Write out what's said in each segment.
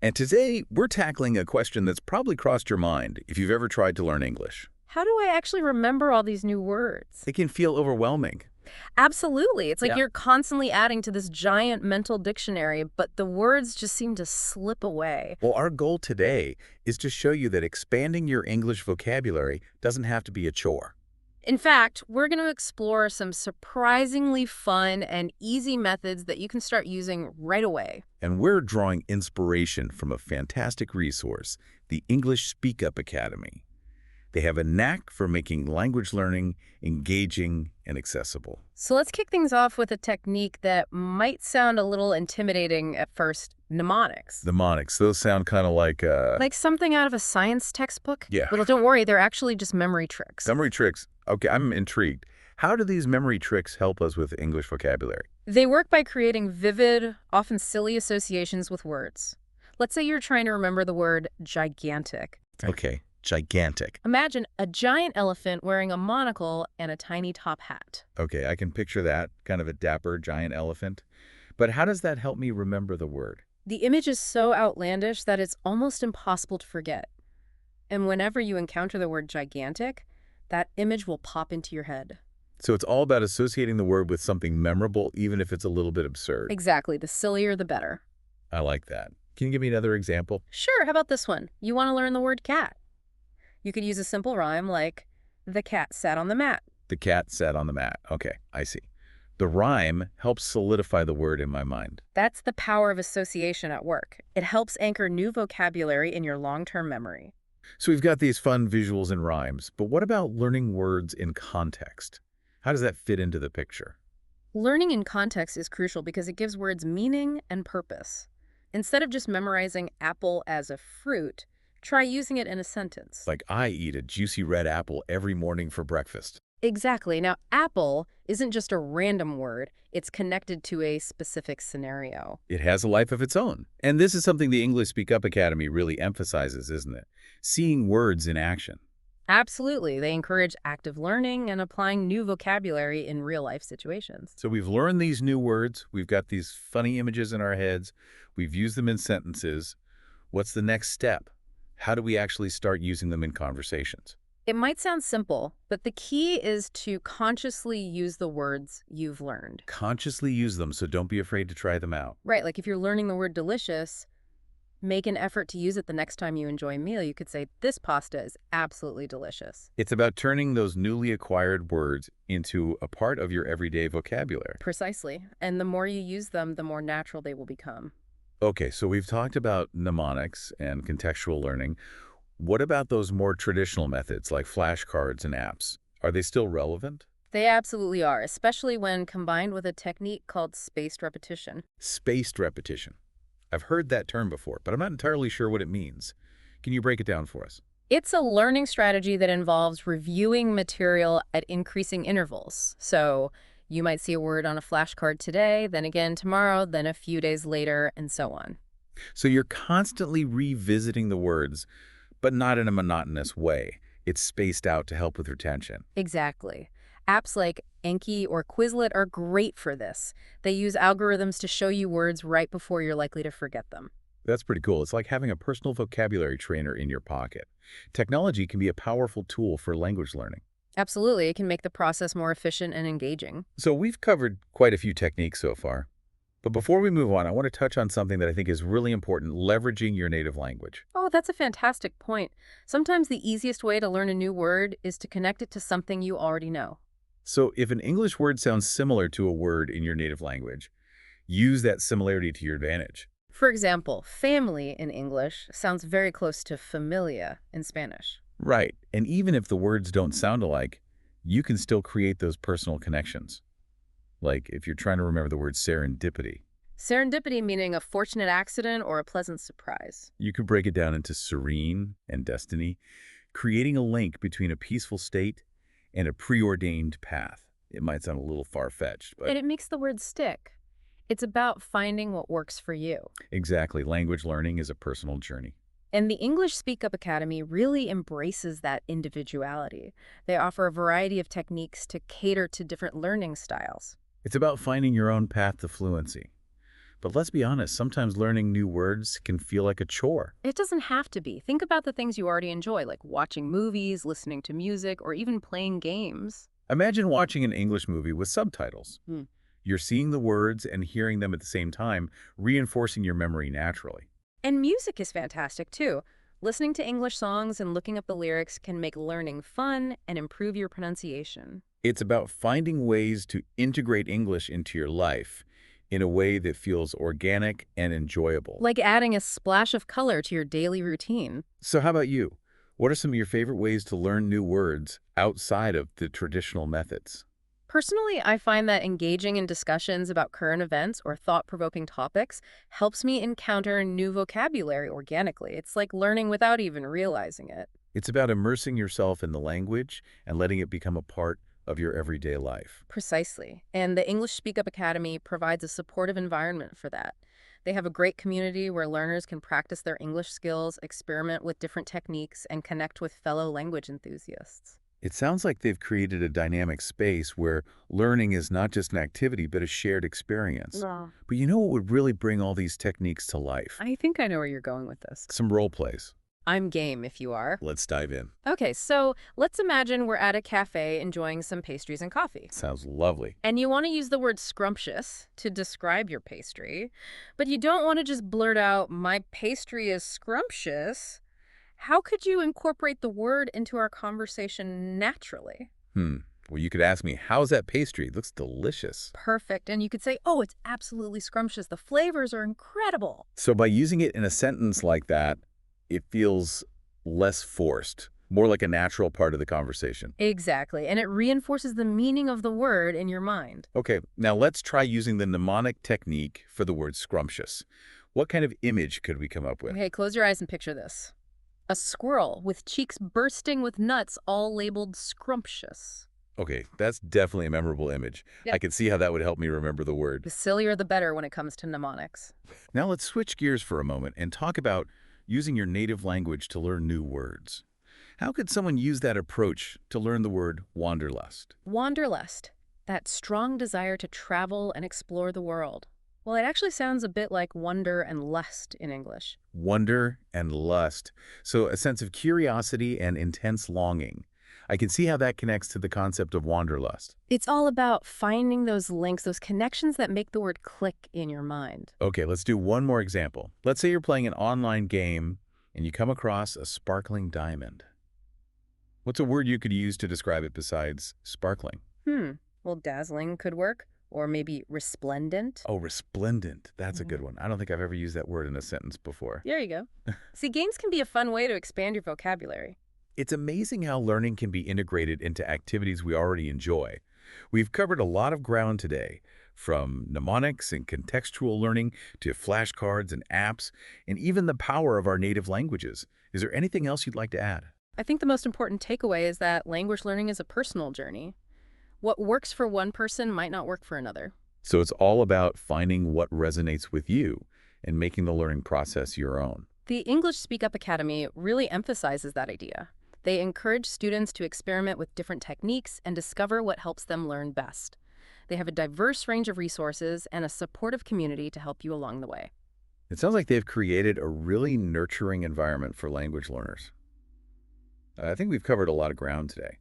And today, we're tackling a question that's probably crossed your mind if you've ever tried to learn English. How do I actually remember all these new words? It can feel overwhelming. Absolutely. It's like Yeah. you're constantly adding to this giant mental dictionary, but the words just seem to slip away. Well, our goal today is to show you that expanding your English vocabulary doesn't have to be a chore. In fact, we're going to explore some surprisingly fun and easy methods that you can start using right away. And we're drawing inspiration from a fantastic resource, the English Speak Up Academy. They have a knack for making language learning engaging and accessible. So let's kick things off with a technique that might sound a little intimidating at first, mnemonics. Mnemonics, those sound kind of like Like something out of a science textbook? Yeah. Well, don't worry, they're actually just memory tricks. memory tricks. Okay, I'm intrigued. How do these memory tricks help us with English vocabulary? They work by creating vivid, often silly associations with words. Let's say you're trying to remember the word gigantic. Okay, gigantic. Imagine a giant elephant wearing a monocle and a tiny top hat. Okay, I can picture that, kind of a dapper giant elephant. But how does that help me remember the word? The image is so outlandish that it's almost impossible to forget. And whenever you encounter the word gigantic, that image will pop into your head. So it's all about associating the word with something memorable, even if it's a little bit absurd. Exactly. The sillier, the better. I like that. Can you give me another example? Sure, how about this one? You want to learn the word cat. You could use a simple rhyme like, the cat sat on the mat. The cat sat on the mat. Okay, I see. The rhyme helps solidify the word in my mind. That's the power of association at work. It helps anchor new vocabulary in your long-term memory. So we've got these fun visuals and rhymes, but what about learning words in context? How does that fit into the picture? Learning in context is crucial because it gives words meaning and purpose. Instead of just memorizing apple as a fruit, try using it in a sentence. Like, I eat a juicy red apple every morning for breakfast. Exactly. Now, apple isn't just a random word. It's connected to a specific scenario. It has a life of its own. And this is something the English Speak Up Academy really emphasizes, isn't it? Seeing words in action. Absolutely. They encourage active learning and applying new vocabulary in real-life situations. So we've learned these new words. We've got these funny images in our heads. We've used them in sentences. What's the next step? How do we actually start using them in conversations? It might sound simple, but the key is to consciously use the words you've learned. Consciously use them, so don't be afraid to try them out. Right, like if you're learning the word delicious, make an effort to use it the next time you enjoy a meal. You could say, this pasta is absolutely delicious. It's about turning those newly acquired words into a part of your everyday vocabulary. Precisely. And the more you use them, the more natural they will become. Okay, so we've talked about mnemonics and contextual learning. What about those more traditional methods like flashcards and apps? Are they still relevant? They absolutely are, especially when combined with a technique called spaced repetition. Spaced repetition. I've heard that term before, but I'm not entirely sure what it means. Can you break it down for us? It's a learning strategy that involves reviewing material at increasing intervals. So you might see a word on a flashcard today, then again tomorrow, then a few days later, and so on. So you're constantly revisiting the words, but not in a monotonous way. It's spaced out to help with retention. Exactly. Apps like Anki or Quizlet are great for this. They use algorithms to show you words right before you're likely to forget them. That's pretty cool. It's like having a personal vocabulary trainer in your pocket. Technology can be a powerful tool for language learning. Absolutely, it can make the process more efficient and engaging. So we've covered quite a few techniques so far. But before we move on, I want to touch on something that I think is really important, leveraging your native language. Oh, that's a fantastic point. Sometimes the easiest way to learn a new word is to connect it to something you already know. So if an English word sounds similar to a word in your native language, use that similarity to your advantage. For example, family in English sounds very close to familia in Spanish. Right. And even if the words don't sound alike, you can still create those personal connections. Like if you're trying to remember the word serendipity, Serendipity meaning a fortunate accident or a pleasant surprise. you could break it down into serene and destiny, creating a link between a peaceful state and a preordained path. It might sound a little far-fetched, but And it makes the word stick. It's about finding what works for you. exactly, language learning is a personal journey. And the English Speak Up Academy really embraces that individuality. They offer a variety of techniques to cater to different learning styles. It's about finding your own path to fluency. But let's be honest, sometimes learning new words can feel like a chore. It doesn't have to be. Think about the things you already enjoy, like watching movies, listening to music, or even playing games. Imagine watching an English movie with subtitles. Hmm. You're seeing the words and hearing them at the same time, reinforcing your memory naturally. And music is fantastic too. Listening to English songs and looking up the lyrics can make learning fun and improve your pronunciation. It's about finding ways to integrate English into your life in a way that feels organic and enjoyable. Like adding a splash of color to your daily routine. So how about you? What are some of your favorite ways to learn new words outside of the traditional methods? Personally, I find that engaging in discussions about current events or thought-provoking topics helps me encounter new vocabulary organically. It's like learning without even realizing it. It's about immersing yourself in the language and letting it become a part of your everyday life. Precisely. And the English Speak Up Academy provides a supportive environment for that. They have a great community where learners can practice their English skills, experiment with different techniques, and connect with fellow language enthusiasts. It sounds like they've created a dynamic space where learning is not just an activity, but a shared experience. No. But you know what would really bring all these techniques to life? I think I know where you're going with this. Some role plays. I'm game if you are. Let's dive in. Okay, so let's imagine we're at a cafe enjoying some pastries and coffee. Sounds lovely. And you want to use the word scrumptious to describe your pastry, but you don't want to just blurt out, "My pastry is scrumptious." How could you incorporate the word into our conversation naturally? Well, you could ask me, how's that pastry? It looks delicious. Perfect. And you could say, "Oh, it's absolutely scrumptious. The flavors are incredible." So by using it in a sentence like that, it feels less forced, more like a natural part of the conversation. Exactly. And it reinforces the meaning of the word in your mind. Okay, now let's try using the mnemonic technique for the word scrumptious. What kind of image could we come up with? Okay, close your eyes and picture this. A squirrel with cheeks bursting with nuts, all labeled scrumptious. Okay, that's definitely a memorable image. Yeah. I can see how that would help me remember the The word. sillier the better when it comes to mnemonics. Now let's switch gears for a moment and talk about using your native language to learn new words. How could someone use that approach to learn the word wanderlust? Wanderlust, that strong desire to travel and explore the world. Well, it actually sounds a bit like wonder and lust in English. Wonder and lust. So a sense of curiosity and intense longing. I can see how that connects to the concept of wanderlust. It's all about finding those links, those connections that make the word click in your mind. Okay, let's do one more example. Let's say you're playing an online game and you come across a sparkling diamond. What's a word you could use to describe it besides sparkling? Well, dazzling could work, or maybe resplendent. Oh, resplendent. That's a Mhm. good one. I don't think I've ever used that word in a sentence before. There you go. See, games can be a fun way to expand your vocabulary. It's amazing how learning can be integrated into activities we already enjoy. We've covered a lot of ground today, from mnemonics and contextual learning to flashcards and apps, and even the power of our native languages. Is there anything else you'd like to add? I think the most important takeaway is that language learning is a personal journey. What works for one person might not work for another. So it's all about finding what resonates with you and making the learning process your own. The English Speak Up Academy really emphasizes that idea. They encourage students to experiment with different techniques and discover what helps them learn best. They have a diverse range of resources and a supportive community to help you along the way. It sounds like they've created a really nurturing environment for language learners. I think we've covered a lot of ground today.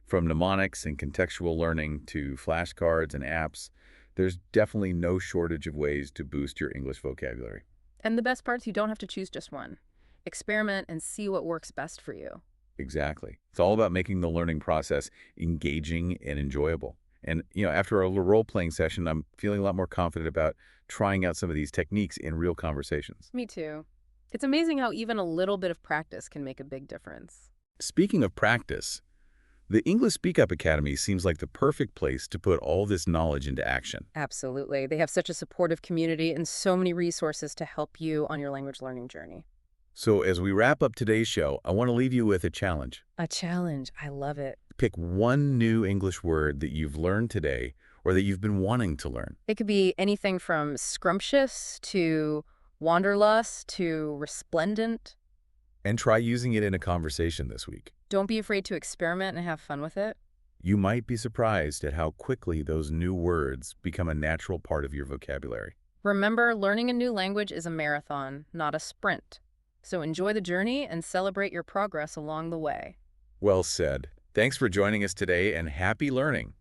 From mnemonics and contextual learning to flashcards and apps, there's definitely no shortage of ways to boost your English vocabulary. And the best part is you don't have to choose just one. Experiment and see what works best for you. Exactly. It's all about making the learning process engaging and enjoyable. And, after a little role-playing session, I'm feeling a lot more confident about trying out some of these techniques in real conversations. Me too. It's amazing how even a little bit of practice can make a big difference. Speaking of practice, the English Speak Up Academy seems like the perfect place to put all this knowledge into action. Absolutely. They have such a supportive community and so many resources to help you on your language learning journey. So as we wrap up today's show, I want to leave you with a challenge. A challenge. I love it. Pick one new English word that you've learned today or that you've been wanting to learn. It could be anything from scrumptious to wanderlust to resplendent. And try using it in a conversation this week. Don't be afraid to experiment and have fun with it. You might be surprised at how quickly those new words become a natural part of your vocabulary. Remember, learning a new language is a marathon, not a sprint. So enjoy the journey and celebrate your progress along the way. Well said. Thanks for joining us today and happy learning.